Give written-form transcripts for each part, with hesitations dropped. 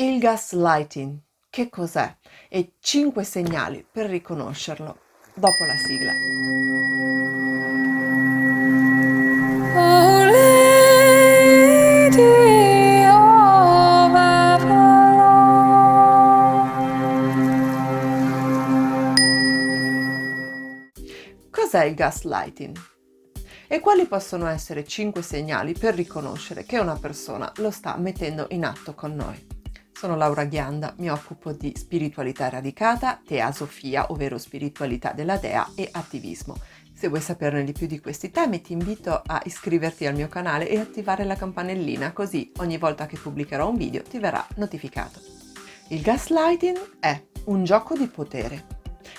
Il gaslighting, che cos'è? E 5 segnali per riconoscerlo dopo la sigla. Oh, Lady of Avalon. Cos'è il gaslighting? E quali possono essere 5 segnali per riconoscere che una persona lo sta mettendo in atto con noi? Sono Laura Ghianda, mi occupo di spiritualità radicata, teasofia, ovvero spiritualità della dea, e attivismo. Se vuoi saperne di più di questi temi ti invito a iscriverti al mio canale e attivare la campanellina, così ogni volta che pubblicherò un video ti verrà notificato. Il gaslighting è un gioco di potere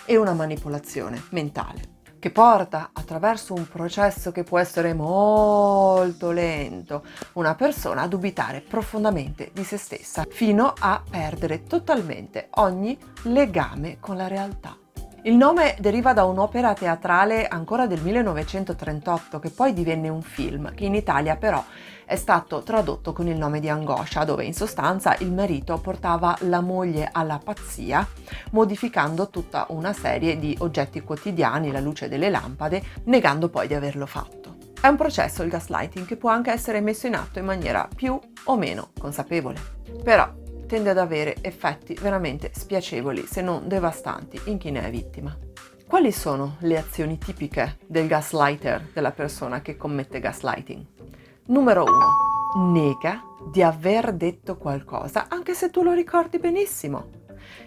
e una manipolazione mentale che porta, attraverso un processo che può essere molto lento, una persona a dubitare profondamente di se stessa, fino a perdere totalmente ogni legame con la realtà. Il nome deriva da un'opera teatrale ancora del 1938, che poi divenne un film, che in Italia però è stato tradotto con il nome di Angoscia, dove in sostanza il marito portava la moglie alla pazzia, modificando tutta una serie di oggetti quotidiani, la luce delle lampade, negando poi di averlo fatto. È un processo, il gaslighting, che può anche essere messo in atto in maniera più o meno consapevole. Però tende ad avere effetti veramente spiacevoli, se non devastanti, in chi ne è vittima. Quali sono le azioni tipiche del gaslighter, della persona che commette gaslighting? Numero 1. Nega di aver detto qualcosa, anche se tu lo ricordi benissimo.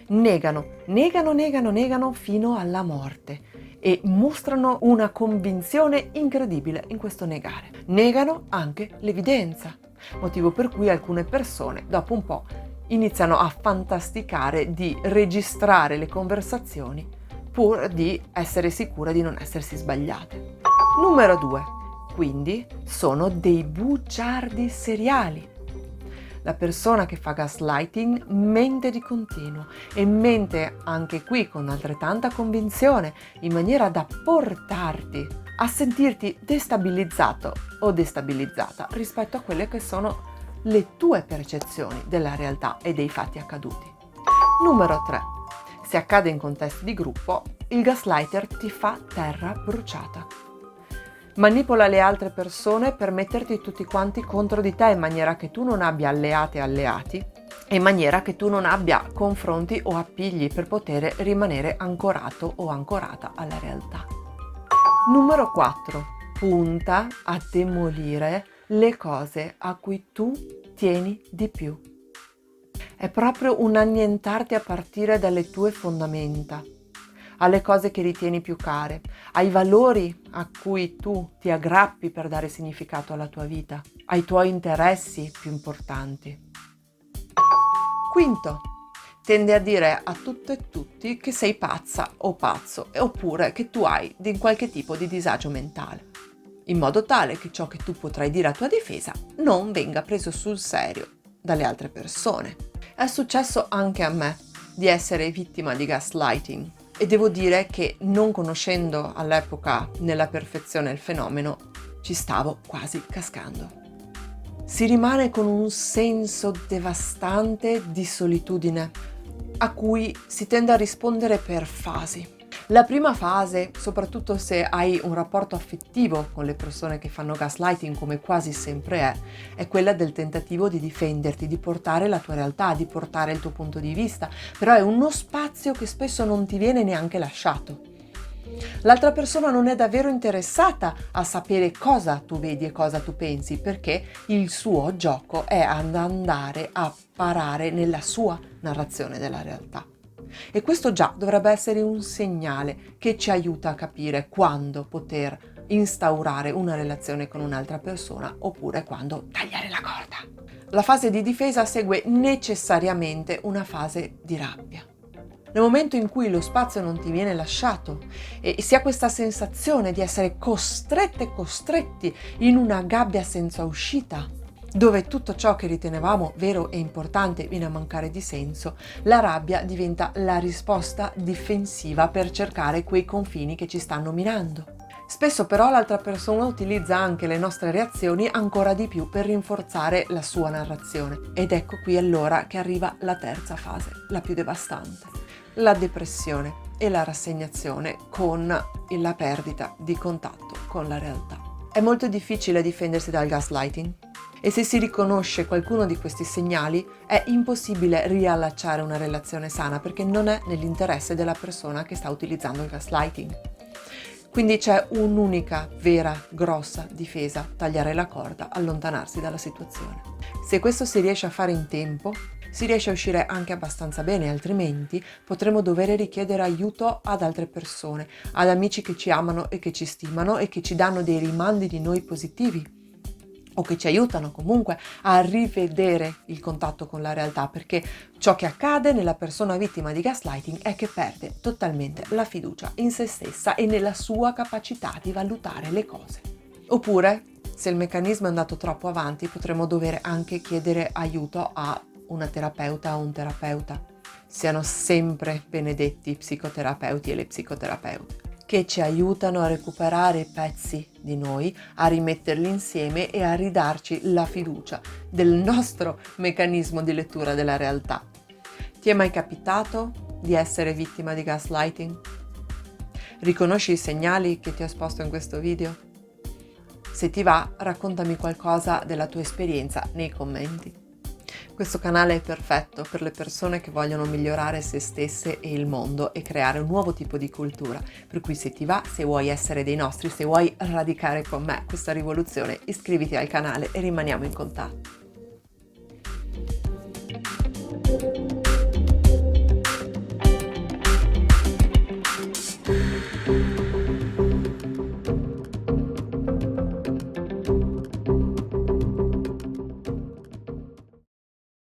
Negano fino alla morte e mostrano una convinzione incredibile in questo negare. Negano anche l'evidenza, motivo per cui alcune persone, dopo un po', iniziano a fantasticare di registrare le conversazioni pur di essere sicure di non essersi sbagliate. Numero 2. Quindi sono dei bugiardi seriali. La persona che fa gaslighting mente di continuo e mente anche qui con altrettanta convinzione, in maniera da portarti a sentirti destabilizzato o destabilizzata rispetto a quelle che sono le tue percezioni della realtà e dei fatti accaduti. Numero 3. Se accade in contesti di gruppo, il gaslighter ti fa terra bruciata. Manipola le altre persone per metterti tutti quanti contro di te in maniera che tu non abbia alleate e alleati e in maniera che tu non abbia confronti o appigli per poter rimanere ancorato o ancorata alla realtà. Numero 4. Punta a demolire le cose a cui tu tieni di più. È proprio un annientarti a partire dalle tue fondamenta, alle cose che ritieni più care, ai valori a cui tu ti aggrappi per dare significato alla tua vita, ai tuoi interessi più importanti. Quinto, tende a dire a tutto e tutti che sei pazza o pazzo, oppure che tu hai di qualche tipo di disagio mentale, in modo tale che ciò che tu potrai dire a tua difesa non venga preso sul serio dalle altre persone. È successo anche a me di essere vittima di gaslighting e devo dire che, non conoscendo all'epoca nella perfezione il fenomeno, ci stavo quasi cascando. Si rimane con un senso devastante di solitudine a cui si tende a rispondere per fasi. La prima fase, soprattutto se hai un rapporto affettivo con le persone che fanno gaslighting, come quasi sempre è quella del tentativo di difenderti, di portare la tua realtà, di portare il tuo punto di vista, però è uno spazio che spesso non ti viene neanche lasciato. L'altra persona non è davvero interessata a sapere cosa tu vedi e cosa tu pensi, perché il suo gioco è ad andare a parare nella sua narrazione della realtà. E questo già dovrebbe essere un segnale che ci aiuta a capire quando poter instaurare una relazione con un'altra persona oppure quando tagliare la corda. La fase di difesa segue necessariamente una fase di rabbia. Nel momento in cui lo spazio non ti viene lasciato e si ha questa sensazione di essere costretti in una gabbia senza uscita, dove tutto ciò che ritenevamo vero e importante viene a mancare di senso, la rabbia diventa la risposta difensiva per cercare quei confini che ci stanno minando. Spesso però l'altra persona utilizza anche le nostre reazioni ancora di più per rinforzare la sua narrazione. Ed ecco qui allora che arriva la terza fase, la più devastante, la depressione e la rassegnazione con la perdita di contatto con la realtà. È molto difficile difendersi dal gaslighting e se si riconosce qualcuno di questi segnali è impossibile riallacciare una relazione sana perché non è nell'interesse della persona che sta utilizzando il gaslighting. Quindi c'è un'unica, vera, grossa difesa: tagliare la corda, allontanarsi dalla situazione. Se questo si riesce a fare in tempo, si riesce a uscire anche abbastanza bene, altrimenti potremo dover richiedere aiuto ad altre persone, ad amici che ci amano e che ci stimano e che ci danno dei rimandi di noi positivi o che ci aiutano comunque a rivedere il contatto con la realtà, perché ciò che accade nella persona vittima di gaslighting è che perde totalmente la fiducia in se stessa e nella sua capacità di valutare le cose. Oppure, se il meccanismo è andato troppo avanti, potremo dover anche chiedere aiuto a una terapeuta o un terapeuta. Siano sempre benedetti i psicoterapeuti e le psicoterapeute, che ci aiutano a recuperare pezzi di noi, a rimetterli insieme e a ridarci la fiducia del nostro meccanismo di lettura della realtà. Ti è mai capitato di essere vittima di gaslighting? Riconosci i segnali che ti ho esposto in questo video? Se ti va, raccontami qualcosa della tua esperienza nei commenti. Questo canale è perfetto per le persone che vogliono migliorare se stesse e il mondo e creare un nuovo tipo di cultura. Per cui se ti va, se vuoi essere dei nostri, se vuoi radicare con me questa rivoluzione, iscriviti al canale e rimaniamo in contatto.